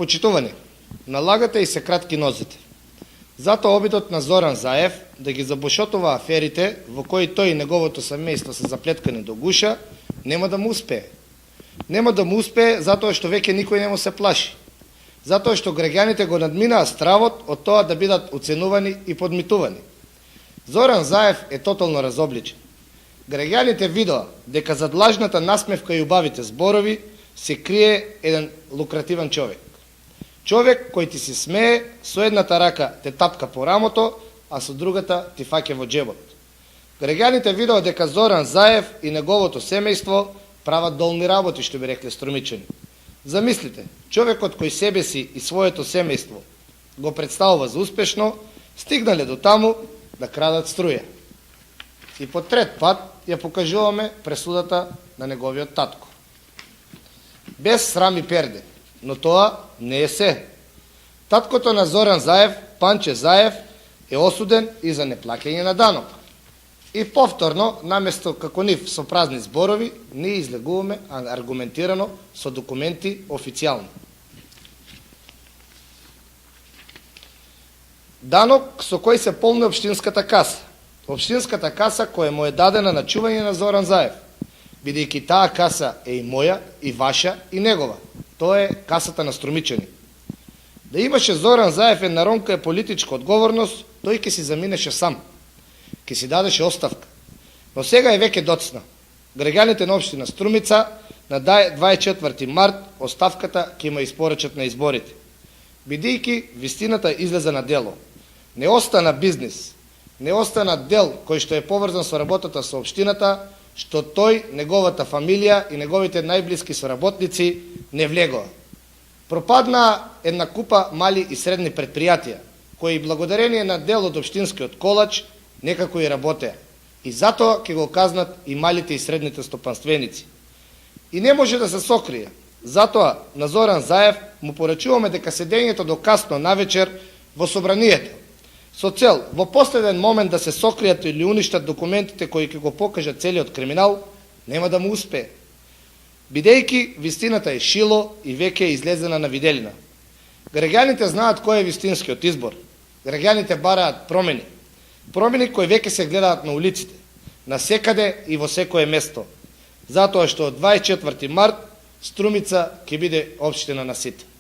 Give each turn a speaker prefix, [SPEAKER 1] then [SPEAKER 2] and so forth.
[SPEAKER 1] Почитувани, налагате и се кратки нозите. Затоа обидот на Зоран Заев да ги забушотува аферите во кои тој и неговото семејство се заплеткани до гуша, нема да му успее. Нема да му успее затоа што веќе никој не му се плаши. Затоа што граѓаните го надминаа стравот од тоа да бидат оценувани и подмитувани. Зоран Заев е тотално разобличен. Граѓаните видоа дека зад лажната насмевка и убавите зборови се крие еден лукративен човек. Човек кој ти се смее, со едната рака те тапка по рамото, а со другата ти фаќа во џебот. Граѓаните видоа дека Зоран Заев и неговото семејство прават долни работи, што би рекле струмичани. Замислите, човекот кој себе си и своето семејство го представува за успешно, стигнале до таму да крадат струја. И по трет пат ја покажуваме пресудата на неговиот татко. Без срам и перде, но тоа не е се. Таткото на Зоран Заев, Панче Заев, е осуден и за неплаќање на данок. И повторно, наместо како нив со празни зборови, ние излегуваме аргументирано со документи официјално. Данок со кој се полни општинската каса. Општинската каса која му е дадена на чување на Зоран Заев, бидејќи таа каса е и моја, и ваша, и негова. Тоа е касата на струмичани. Да имаше Зоран Заев една ронка е политичка одговорност, тој ќе си заминеше сам. Ќе си дадеше оставка. Но сега е веќе доцна. Граѓаните на општина Струмица на 24 март оставката ќе има испорачат на изборите. Бидејќи вистината излезе на дело. Не остана бизнис, не остана дел кој што е поврзан со работата со општината, што тој, неговата фамилија и неговите најблиски соработници не влегоа. Пропадна една купа мали и средни предпријатија, кои благодарение на дел од општинскиот колач некако и работеа. И затоа ќе го казнат и малите и средните стопанственици. И не може да се сокрие. Затоа на Зоран Заев му порачуваме дека седењето до касно навечер во собранието, со цел во последен момент да се сокријат или уништат документите кои ќе го покажат целиот криминал, нема да му успее. Бидејќи вистината е шило и веќе е излезена на виделина. Граѓаните знаат кој е вистинскиот избор. Граѓаните бараат промени. Промени кои веќе се гледаат на улиците, на секаде и во секое место. Затоа што од 24 март Струмица ќе биде општина на сите.